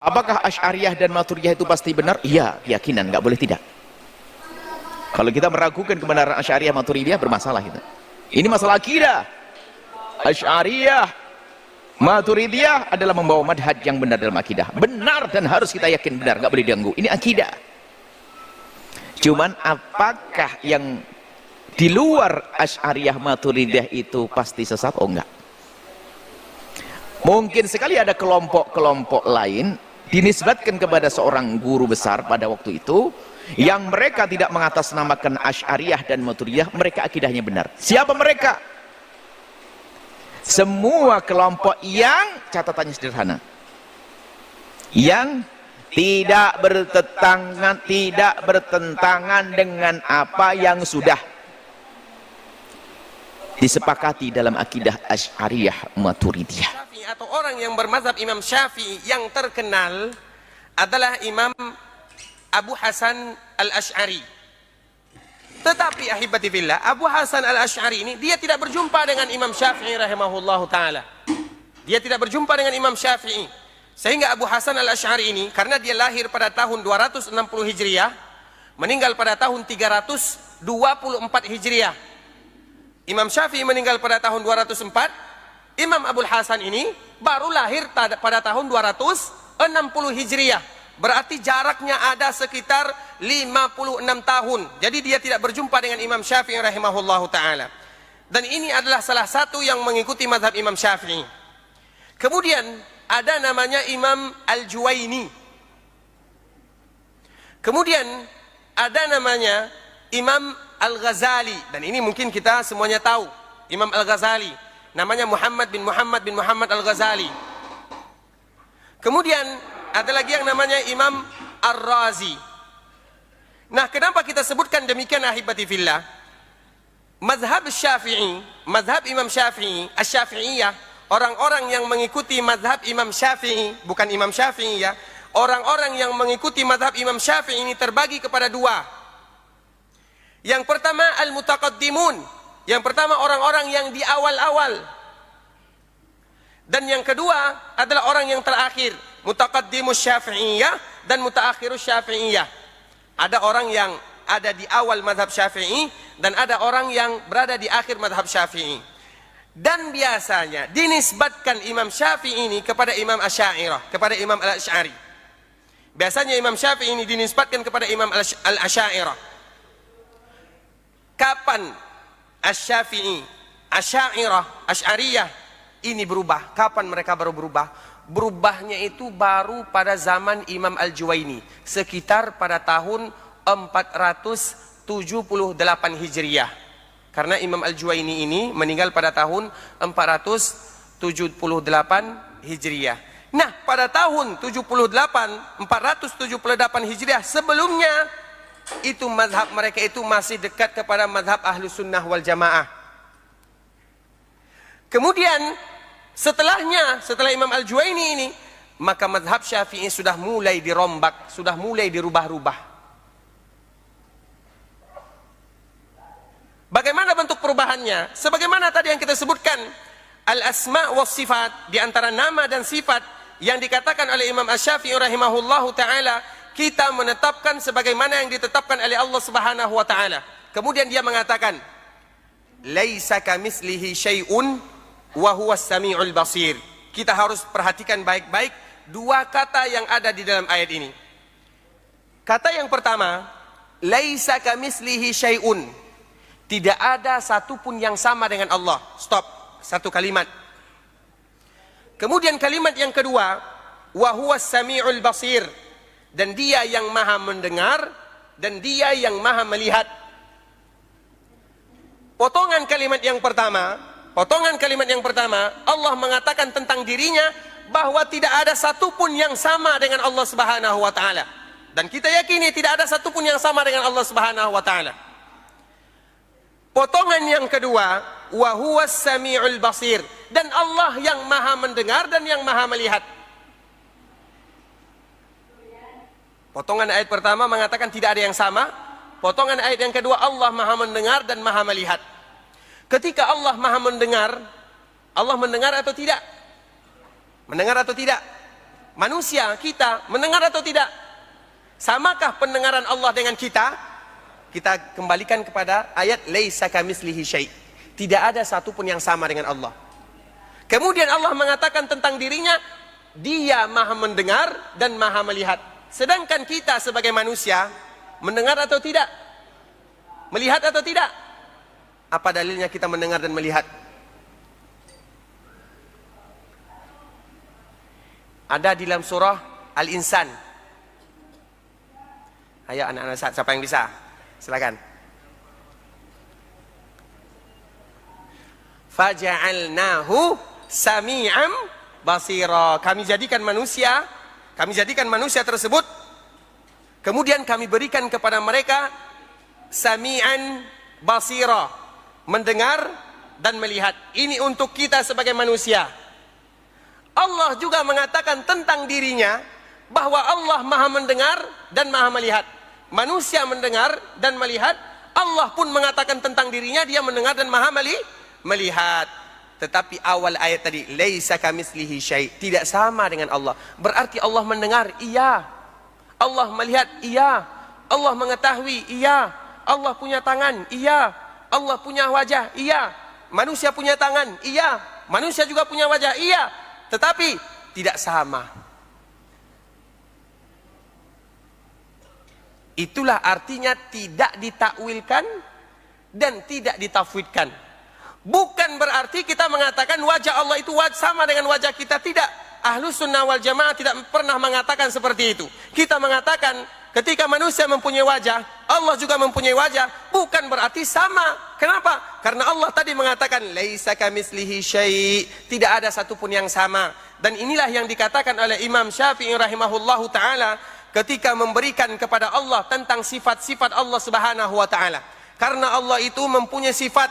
Apakah Asy'ariyah dan Maturidiyah itu pasti benar? Iya, keyakinan, nggak boleh tidak. Kalau kita meragukan kebenaran Asy'ariyah Maturidiyah bermasalah itu. Ini masalah akidah. Asy'ariyah Maturidiyah adalah membawa madhaj yang benar dalam akidah. Benar dan harus kita yakin benar, nggak boleh diganggu. Ini akidah. Cuman apakah yang di luar Asy'ariyah Maturidiyah itu pasti sesat? Oh enggak. Mungkin sekali ada kelompok-kelompok lain dinisbatkan kepada seorang guru besar pada waktu itu yang mereka tidak mengatasnamakan Asy'ariyah dan Maturidiyah, mereka akidahnya benar. Siapa mereka? Semua kelompok yang catatannya sederhana, yang tidak bertentangan dengan apa yang sudah disepakati dalam akidah Asy'ariyah Maturidiyah. Atau orang yang bermazhab Imam Syafi'i yang terkenal adalah Imam Abu Hasan Al-Asy'ari. Tetapi ahibati fillah, Abu Hasan Al-Asy'ari ini dia tidak berjumpa dengan Imam Syafi'i rahimahullahu taala. Dia tidak berjumpa dengan Imam Syafi'i. Sehingga Abu Hasan Al-Asy'ari ini karena dia lahir pada tahun 260 Hijriah, meninggal pada tahun 324 Hijriah. Imam Syafi'i meninggal pada tahun 204. Imam Abu Hasan ini baru lahir pada tahun 260 Hijriah. Berarti jaraknya ada sekitar 56 tahun. Jadi dia tidak berjumpa dengan Imam Syafi'i rahimahullahu ta'ala. Dan ini adalah salah satu yang mengikuti mazhab Imam Syafi'i. Kemudian ada namanya Imam Al-Juwaini. Kemudian ada namanya Imam Al-Ghazali. Dan ini mungkin kita semuanya tahu. Imam Al-Ghazali namanya Muhammad bin Muhammad Al-Ghazali. Kemudian ada lagi yang namanya Imam Ar-Razi. Nah, kenapa kita sebutkan demikian ahibati fillah? Mazhab Syafi'i, mazhab Imam Syafi'i, Asy-Syafi'iyah, orang-orang yang mengikuti mazhab Imam Syafi'i, bukan Imam Syafi'i ya, orang-orang yang mengikuti mazhab Imam Syafi'i ini terbagi kepada dua. Yang pertama al-mutaqaddimun. Yang pertama orang-orang yang di awal-awal. Dan yang kedua adalah orang yang terakhir, mutaqaddimus Syafi'iyah dan mutaakhirus Syafi'iyah. Ada orang yang ada di awal mazhab Syafi'i dan ada orang yang berada di akhir mazhab Syafi'i. Dan biasanya dinisbatkan Imam Syafi'i ini kepada Imam Asy'ariyah, kepada Imam Al-Asy'ari. Biasanya Imam Syafi'i ini dinisbatkan kepada Imam Al-Asy'ariyah. Kapan Asy-Syafi'i, Asy'ariyah, Asy'ariyah ini berubah? Kapan mereka baru berubah? Berubahnya itu baru pada zaman Imam Al-Juwaini, sekitar pada tahun 478 Hijriah. Karena Imam Al-Juwaini ini meninggal pada tahun 478 Hijriah. Nah, pada tahun 478 Hijriah sebelumnya itu mazhab mereka itu masih dekat kepada mazhab Ahlus Sunnah wal Jamaah. Kemudian setelah Imam Al-Juwaini ini, maka mazhab Syafi'i sudah mulai dirombak, sudah mulai dirubah-rubah. Bagaimana bentuk perubahannya? Sebagaimana tadi yang kita sebutkan, al-asma' was sifat, di antara nama dan sifat yang dikatakan oleh Imam Asy-Syafi'i rahimahullahu taala, kita menetapkan sebagaimana yang ditetapkan oleh Allah Subhanahu wa taala. Kemudian dia mengatakan, laisa kamitslihi syai'un wa huwas samiul basir. Kita harus perhatikan baik-baik dua kata yang ada di dalam ayat ini. Kata yang pertama, laisa kamitslihi syai'un. Tidak ada satupun yang sama dengan Allah. Stop. Satu kalimat. Kemudian kalimat yang kedua, wa huwas samiul basir. Dan dia yang maha mendengar dan dia yang maha melihat. Potongan kalimat yang pertama, Allah mengatakan tentang dirinya bahwa tidak ada satupun yang sama dengan Allah Subhanahu wa taala. Dan kita yakini tidak ada satupun yang sama dengan Allah Subhanahu wa taala. Potongan yang kedua, wa huwas samiul basir, dan Allah yang maha mendengar dan yang maha melihat. Potongan ayat pertama mengatakan tidak ada yang sama. Potongan ayat yang kedua, Allah maha mendengar dan maha melihat. Ketika Allah maha mendengar, Allah mendengar atau tidak? Mendengar atau tidak? manusia, kita mendengar atau tidak? Samakah pendengaran Allah dengan kita? Kita kembalikan kepada ayat laisa kamitslihi syai'. Tidak ada satupun yang sama dengan Allah. Kemudian Allah mengatakan tentang dirinya, Dia Maha mendengar dan Maha melihat. Sedangkan kita sebagai manusia mendengar atau tidak? Melihat atau tidak? Apa dalilnya kita mendengar dan melihat? Ada di dalam surah Al-Insan. Ayo anak-anak, siapa yang bisa? Silakan. Faja'alnahu sami'an basira. Kami jadikan manusia tersebut, kemudian kami berikan kepada mereka sami'an basira, mendengar dan melihat. Ini untuk kita sebagai manusia. Allah juga mengatakan tentang dirinya bahwa Allah Maha mendengar dan Maha melihat. Manusia mendengar dan melihat. Allah pun mengatakan tentang dirinya, Dia mendengar dan Maha melihat. Tetapi awal ayat tadi, laisa kamitslihi syai', tidak sama dengan Allah. Berarti Allah mendengar, iya. Allah melihat, iya. Allah mengetahui, iya. Allah punya tangan, iya. Allah punya wajah, iya. Manusia punya tangan, iya. Manusia juga punya wajah, iya. Tetapi tidak sama. Itulah artinya tidak ditakwilkan dan tidak ditafwidkan. Bukan berarti kita mengatakan wajah Allah itu sama dengan wajah kita. Tidak. Ahlus sunnah wal jamaah tidak pernah mengatakan seperti itu. Kita mengatakan ketika manusia mempunyai wajah, Allah juga mempunyai wajah. Bukan berarti sama. Kenapa? Karena Allah tadi mengatakan laisa kamitslihi syai', tidak ada satupun yang sama. Dan inilah yang dikatakan oleh Imam Syafi'i rahimahullahu taala ketika memberikan kepada Allah tentang sifat-sifat Allah Subhanahu wa taala. Karena Allah itu mempunyai sifat,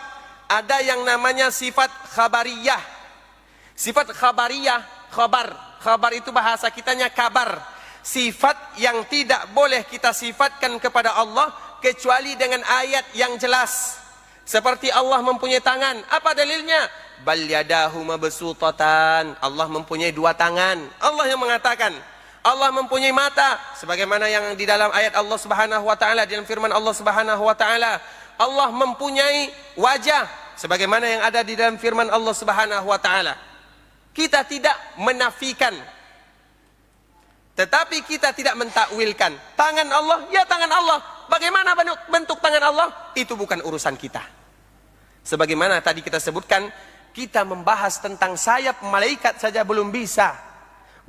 ada yang namanya sifat khabariyah. Sifat khabariyah, khabar itu bahasa kitanya kabar. Sifat yang tidak boleh kita sifatkan kepada Allah kecuali dengan ayat yang jelas. Seperti Allah mempunyai tangan. Apa dalilnya? Bal yadahu mabsutatan. Allah mempunyai dua tangan. Allah yang mengatakan. Allah mempunyai mata, sebagaimana yang di dalam ayat Allah Subhanahu wa taala, dalam firman Allah Subhanahu wa taala. Allah mempunyai wajah, sebagaimana yang ada di dalam firman Allah Subhanahu wa taala. Kita tidak menafikan, tetapi kita tidak mentakwilkan. Tangan Allah, ya tangan Allah. Bagaimana bentuk tangan Allah? Itu bukan urusan kita. Sebagaimana tadi kita sebutkan, kita membahas tentang sayap malaikat saja belum bisa.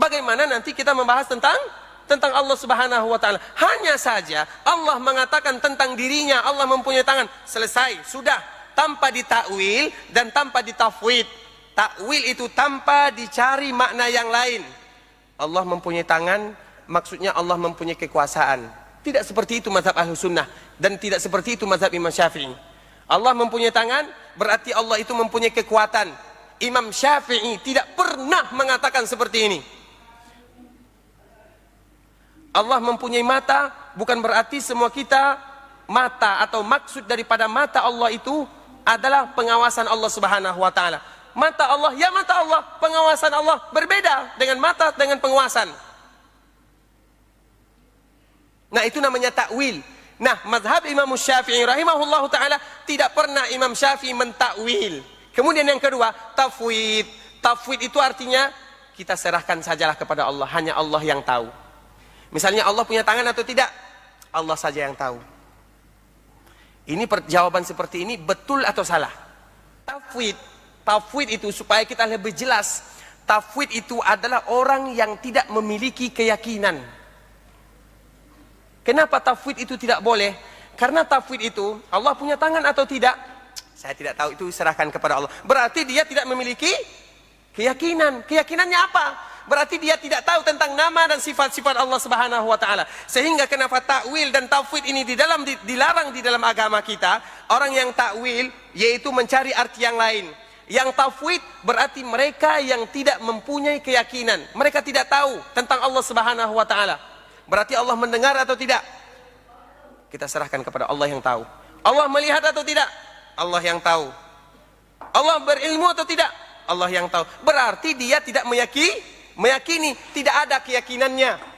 Bagaimana nanti kita membahas tentang Allah Subhanahu wa taala? Hanya saja Allah mengatakan tentang dirinya, Allah mempunyai tangan. Selesai, sudah, tanpa ditakwil dan tanpa ditafwid. Takwil itu tanpa dicari makna yang lain. Allah mempunyai tangan, maksudnya Allah mempunyai kekuasaan. Tidak seperti itu mazhab Ahlus Sunnah dan tidak seperti itu mazhab Imam Syafi'i. Allah mempunyai tangan berarti Allah itu mempunyai kekuatan. Imam Syafi'i tidak pernah mengatakan seperti ini. Allah mempunyai mata bukan berarti semua kita mata, atau maksud daripada mata Allah itu adalah pengawasan Allah Subhanahu wa taala. Mata Allah, ya mata Allah, pengawasan Allah berbeda dengan mata dengan pengawasan. Nah, itu namanya takwil. Nah, mazhab Imam Syafi'i rahimahullahu taala tidak pernah Imam Syafi'i mentakwil. Kemudian yang kedua, tafwid. Tafwid itu artinya kita serahkan sajalah kepada Allah, hanya Allah yang tahu. Misalnya Allah punya tangan atau tidak, Allah saja yang tahu. Ini jawaban seperti ini betul atau salah? Tafwid itu supaya kita lebih jelas. Tafwid itu adalah orang yang tidak memiliki keyakinan. Kenapa tafwid itu tidak boleh? Karena tafwid itu, Allah punya tangan atau tidak? Saya tidak tahu, itu serahkan kepada Allah. Berarti dia tidak memiliki keyakinan. Keyakinannya apa? Berarti dia tidak tahu tentang nama dan sifat-sifat Allah Subhanahu wa taala. Sehingga kenapa takwil dan tafwid ini dilarang di dalam agama kita? Orang yang takwil yaitu mencari arti yang lain. Yang tafwid berarti mereka yang tidak mempunyai keyakinan. Mereka tidak tahu tentang Allah Subhanahu wa taala. Berarti Allah mendengar atau tidak? Kita serahkan kepada Allah yang tahu. Allah melihat atau tidak? Allah yang tahu. Allah berilmu atau tidak? Allah yang tahu. Berarti dia tidak meyakini tidak ada keyakinannya.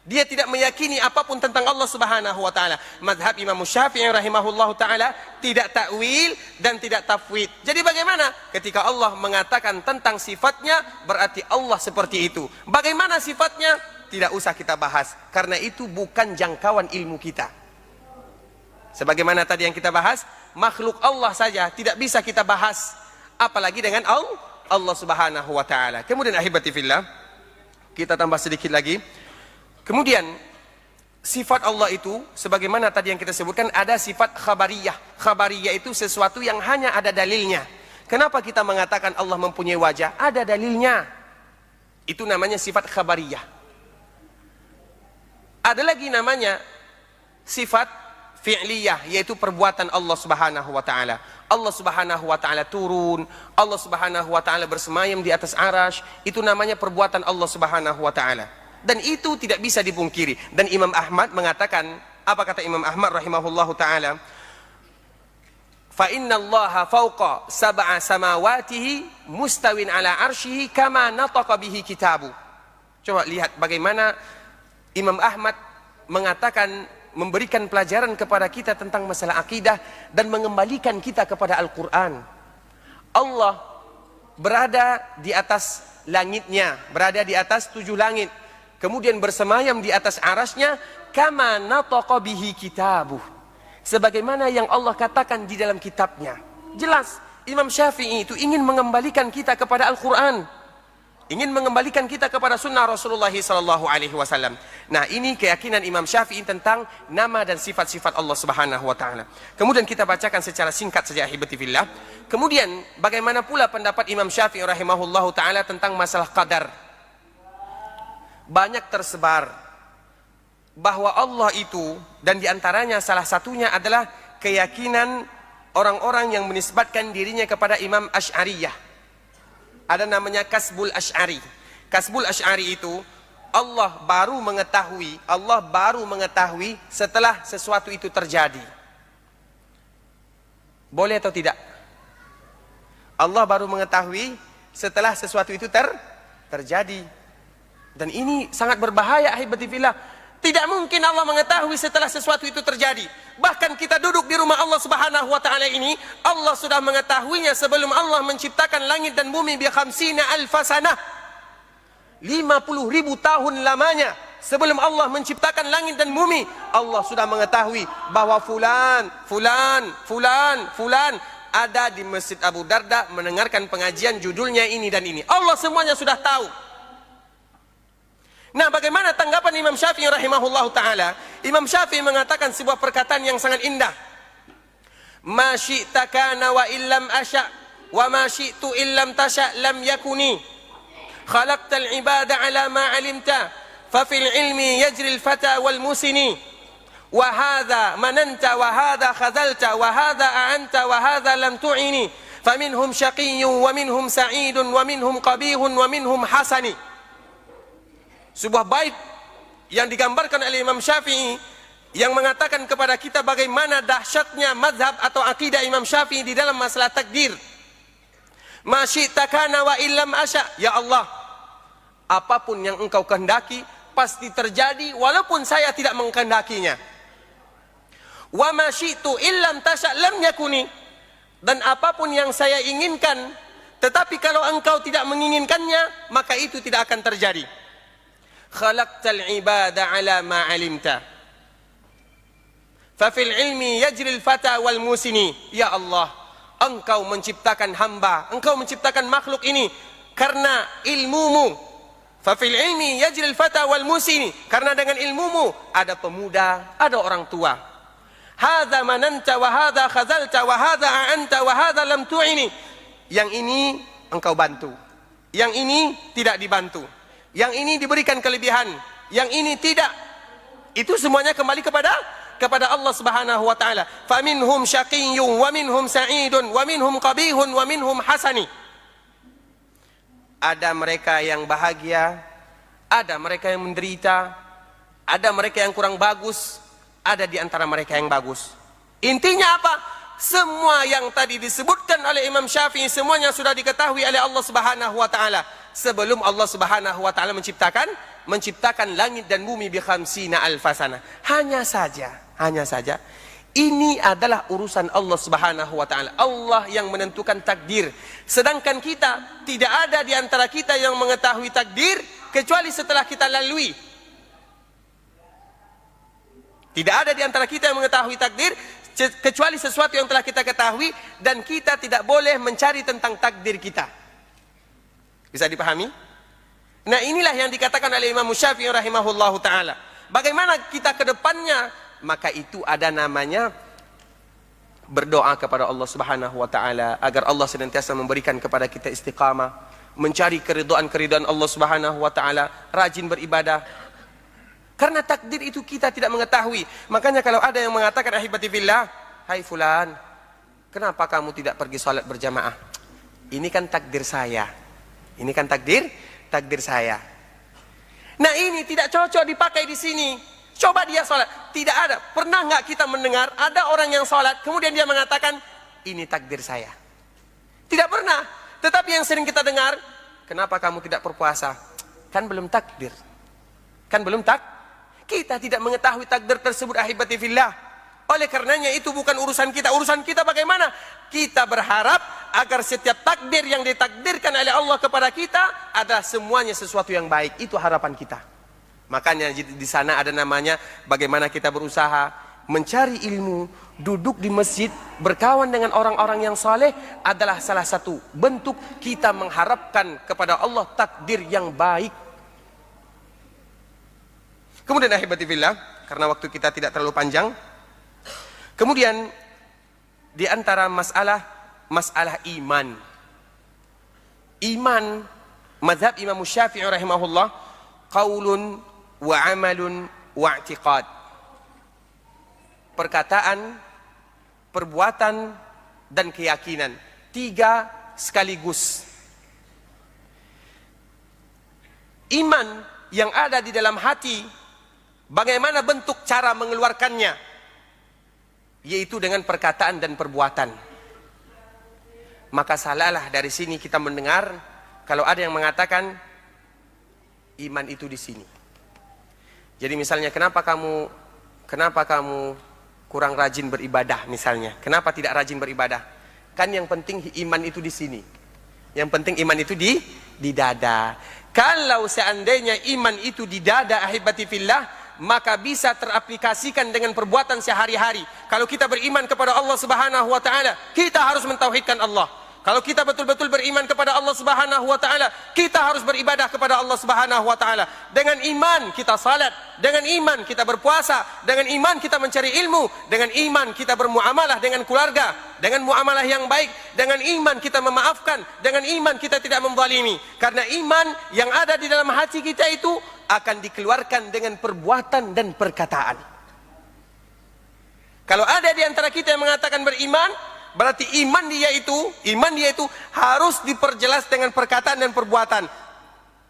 Dia tidak meyakini apapun tentang Allah Subhanahu wa taala. Mazhab Imam Syafi'i rahimahullahu taala tidak takwil dan tidak tafwid. Jadi bagaimana? Ketika Allah mengatakan tentang sifatnya, berarti Allah seperti itu. Bagaimana sifatnya? Tidak usah kita bahas, karena itu bukan jangkauan ilmu kita. Sebagaimana tadi yang kita bahas, makhluk Allah saja tidak bisa kita bahas, apalagi dengan Allah Subhanahu wa taala. Kemudian ahibati fillah, kita tambah sedikit lagi. Kemudian sifat Allah itu sebagaimana tadi yang kita sebutkan, ada sifat khabariyah. Khabariyah itu sesuatu yang hanya ada dalilnya. Kenapa kita mengatakan Allah mempunyai wajah? Ada dalilnya. Itu namanya sifat khabariyah. Ada lagi namanya sifat fi'liyah, yaitu perbuatan Allah Subhanahu wa taala. Allah Subhanahu wa taala turun, Allah Subhanahu wa taala bersemayam di atas arasy, itu namanya perbuatan Allah Subhanahu wa taala. Dan itu tidak bisa dipungkiri. Dan Imam Ahmad mengatakan, apa kata Imam Ahmad rahimahullahu ta'ala? Fa inna allaha fawqa sab'a samawatihi mustawin ala arshihi kama nataqa bihi kitabu. Coba lihat bagaimana Imam Ahmad mengatakan, memberikan pelajaran kepada kita tentang masalah akidah dan mengembalikan kita kepada Al-Quran. Allah berada di atas langitnya, berada di atas 7 langit. Kemudian bersemayam di atas arasnya, kama nataqa bihi kitabuh, sebagaimana yang Allah katakan di dalam kitabnya. Jelas Imam Syafi'i itu ingin mengembalikan kita kepada Al-Quran, ingin mengembalikan kita kepada sunnah Rasulullah SAW. Nah, ini keyakinan Imam Syafi'i tentang nama dan sifat-sifat Allah Subhanahu wa taala. Kemudian kita bacakan secara singkat saja ahibati fillah. Kemudian bagaimana pula pendapat Imam Syafi'i rahimahullahu taala tentang masalah qadar? Banyak tersebar bahwa Allah itu, dan diantaranya salah satunya adalah keyakinan orang-orang yang menisbatkan dirinya kepada Imam Asy'ariyah. Ada namanya Kasbul Asy'ari. Kasbul Asy'ari itu Allah baru mengetahui setelah sesuatu itu terjadi. Boleh atau tidak? Allah baru mengetahui setelah sesuatu itu terjadi. Dan ini sangat berbahaya ahibati fillah. Tidak mungkin Allah mengetahui setelah sesuatu itu terjadi. Bahkan kita duduk di rumah Allah Subhanahu wa taala ini, Allah sudah mengetahuinya sebelum Allah menciptakan langit dan bumi bi khamsina alfasanah. 50.000 tahun lamanya sebelum Allah menciptakan langit dan bumi, Allah sudah mengetahui bahwa fulan ada di Masjid Abu Darda mendengarkan pengajian judulnya ini dan ini. Allah semuanya sudah tahu. Nah, bagaimana tanggapan Imam Syafi'i rahimahullahu ta'ala? Imam Syafi'i mengatakan sebuah perkataan yang sangat indah. Ma syi'ta kana wa illam asya' wa ma syi'tu illam tasya' lam yakuni. Khalaqtal ibada ala ma alimta fa fil ilmi yajri al fata wal musini. Wa hadha mananta wa hadha khazalta wa hadha a'anta wa hadha lam tu'ini. Fa minhum syaqiyyun wa minhum sa'idun wa minhum qabihun wa minhum hasani. Sebuah bait yang digambarkan oleh Imam Syafi'i yang mengatakan kepada kita bagaimana dahsyatnya mazhab atau akidah Imam Syafi'i di dalam masalah takdir. Ma syi'ta kana wa illam asya'. Ya Allah, apapun yang engkau kehendaki pasti terjadi walaupun saya tidak mengkehendakinya. Wa ma syi'tu illam tasya' lam yakuni. Dan apapun yang saya inginkan, tetapi kalau engkau tidak menginginkannya, maka itu tidak akan terjadi. Khalaqtal ibada ala ma alimta fa fil ilmi yajri al fata wal musini. Ya Allah, engkau menciptakan hamba, engkau menciptakan makhluk ini karena ilmumu. Fa fil ilmi yajri al fata wal musini, karena dengan ilmumu ada pemuda, ada orang tua. Hadza mananta wa hadza khazalta wa hadza a'anta wa hadza lam tu'ini. Yang ini engkau bantu, yang ini tidak dibantu. Yang ini diberikan kelebihan, yang ini tidak. Itu semuanya kembali kepada Allah Subhanahu wa taala. Fa minhum syaqiyyun wa minhum sa'idun wa minhum qabihun wa minhum hasani. Ada mereka yang bahagia, ada mereka yang menderita, ada mereka yang kurang bagus, ada di antara mereka yang bagus. Intinya apa? Semua yang tadi disebutkan oleh Imam Syafi'i semuanya sudah diketahui oleh Allah Subhanahu wa taala. sebelum Allah Subhanahu wa taala menciptakan langit dan bumi bi khamsina alfasana. Hanya saja ini adalah urusan Allah Subhanahu wa taala. Allah yang menentukan takdir. Sedangkan kita, tidak ada di antara kita yang mengetahui takdir kecuali setelah kita lalui. Tidak ada di antara kita yang mengetahui takdir kecuali sesuatu yang telah kita ketahui, dan kita tidak boleh mencari tentang takdir kita. Bisa dipahami? Nah, inilah yang dikatakan oleh Imam Syafi'i rahimahullahu taala. Bagaimana kita ke depannya? Maka itu ada namanya berdoa kepada Allah Subhanahu wa taala agar Allah senantiasa memberikan kepada kita istiqamah, mencari keridhaan Allah Subhanahu wa taala, rajin beribadah. Karena takdir itu kita tidak mengetahui. Makanya kalau ada yang mengatakan ahibati fillah, hai fulan, kenapa kamu tidak pergi salat berjamaah? Ini kan takdir saya. Ini kan takdir saya. Nah, ini tidak cocok dipakai di sini. Coba dia salat, tidak ada. Pernah nggak kita mendengar ada orang yang salat kemudian dia mengatakan ini takdir saya? Tidak pernah. Tetapi yang sering kita dengar, kenapa kamu tidak berpuasa? Kan belum takdir. Kita tidak mengetahui takdir tersebut ahibati fillah. Oleh karenanya itu bukan urusan kita. Urusan kita bagaimana? Kita berharap agar setiap takdir yang ditakdirkan oleh Allah kepada kita adalah semuanya sesuatu yang baik. Itu harapan kita. Makanya di sana ada namanya bagaimana kita berusaha mencari ilmu, duduk di masjid, berkawan dengan orang-orang yang saleh adalah salah satu bentuk kita mengharapkan kepada Allah takdir yang baik. Kemudian ahibati fillah, karena waktu kita tidak terlalu panjang. Kemudian di antara masalah iman. Iman mazhab Imam Syafi'i rahimahullah qaulun wa amalun wa i'tiqad. Perkataan, perbuatan dan keyakinan. 3 sekaligus. Iman yang ada di dalam hati, bagaimana bentuk cara mengeluarkannya? Yaitu dengan perkataan dan perbuatan. Maka salahlah dari sini kita mendengar kalau ada yang mengatakan iman itu di sini. Jadi misalnya kenapa kamu kurang rajin beribadah misalnya? Kenapa tidak rajin beribadah? Kan yang penting iman itu di sini. Yang penting iman itu di dada. Kalau seandainya iman itu di dada ahibati fillah, maka bisa teraplikasikan dengan perbuatan sehari-hari. Kalau kita beriman kepada Allah Subhanahu wa taala, kita harus mentauhidkan Allah. Kalau kita betul-betul beriman kepada Allah Subhanahu wa taala, kita harus beribadah kepada Allah Subhanahu wa taala. Dengan iman kita salat, dengan iman kita berpuasa, dengan iman kita mencari ilmu, dengan iman kita bermuamalah dengan keluarga, dengan muamalah yang baik, dengan iman kita memaafkan, dengan iman kita tidak menzalimi. Karena iman yang ada di dalam hati kita itu akan dikeluarkan dengan perbuatan dan perkataan. Kalau ada di antara kita yang mengatakan beriman, berarti iman dia itu harus diperjelas dengan perkataan dan perbuatan.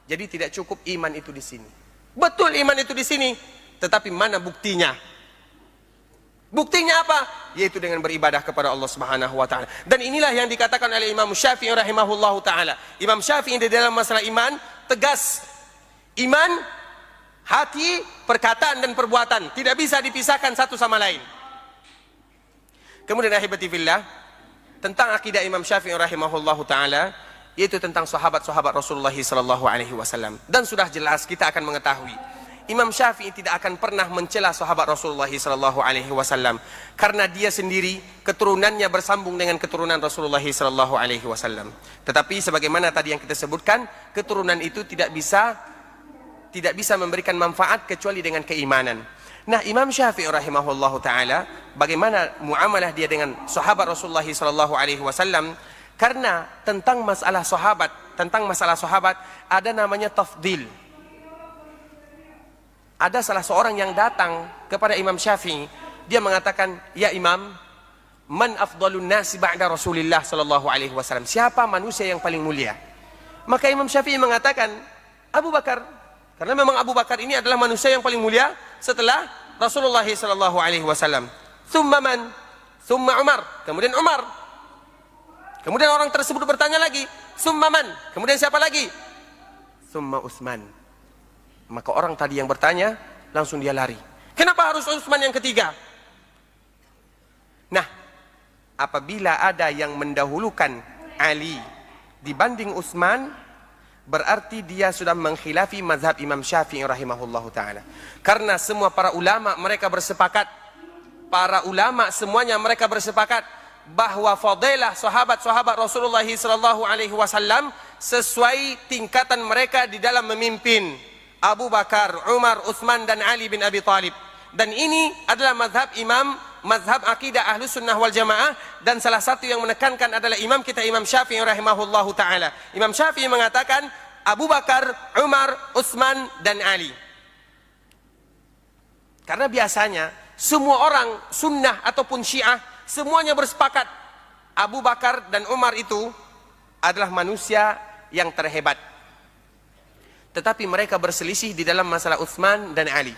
Jadi tidak cukup iman itu di sini. Betul iman itu di sini, tetapi mana buktinya? Buktinya apa? Yaitu dengan beribadah kepada Allah Subhanahu wa taala. Dan inilah yang dikatakan oleh Imam Syafi'i rahimahullahu taala. Imam Syafi'i di dalam masalah iman tegas. Iman, hati, perkataan dan perbuatan tidak bisa dipisahkan satu sama lain. Kemudian ahibati fillah, tentang akidah Imam Syafi'i rahimahullahu taala, yaitu tentang sahabat-sahabat Rasulullah sallallahu alaihi wasallam. Dan sudah jelas kita akan mengetahui Imam Syafi'i tidak akan pernah mencela sahabat Rasulullah sallallahu alaihi wasallam karena dia sendiri keturunannya bersambung dengan keturunan Rasulullah sallallahu alaihi wasallam. Tetapi sebagaimana tadi yang kita sebutkan, keturunan itu tidak bisa memberikan manfaat kecuali dengan keimanan. Nah, Imam Syafi'i rahimahullahu taala, bagaimana muamalah dia dengan sahabat Rasulullah sallallahu alaihi wasallam? Karena tentang masalah sahabat ada namanya tafdil. Ada salah seorang yang datang kepada Imam Syafi'i, dia mengatakan, "Ya Imam, man afdalun nasi ba'da Rasulillah sallallahu alaihi wasallam?" Siapa manusia yang paling mulia? Maka Imam Syafi'i mengatakan, Abu Bakar. Karena memang Abu Bakar ini adalah manusia yang paling mulia setelah Rasulullah sallallahu alaihi wasallam. Tsumma man? Tsumma Umar. Kemudian Umar. Kemudian orang tersebut bertanya lagi, "Tsumma man?" Kemudian siapa lagi? thumma Utsman. Maka orang tadi yang bertanya, langsung dia lari. Kenapa harus Utsman yang ketiga? Nah, apabila ada yang mendahulukan Ali dibanding Utsman, berarti dia sudah mengkhilafi mazhab Imam Syafi'i rahimahullahu ta'ala. Karena semua para ulama mereka bersepakat, semuanya mereka bersepakat bahwa fadilah sahabat-sahabat Rasulullah sallallahu alaihi wasallam sesuai tingkatan mereka di dalam memimpin. Abu Bakar, Umar, Utsman dan Ali bin Abi Thalib. Dan ini adalah mazhab akidah Ahlus Sunnah wal Jamaah, dan salah satu yang menekankan adalah imam kita Imam Syafi'i rahimahullahu taala. Imam Syafi'i mengatakan Abu Bakar, Umar, Utsman dan Ali. Karena biasanya semua orang Sunnah ataupun Syiah semuanya bersepakat Abu Bakar dan Umar itu adalah manusia yang terhebat. Tetapi mereka berselisih di dalam masalah Utsman dan Ali.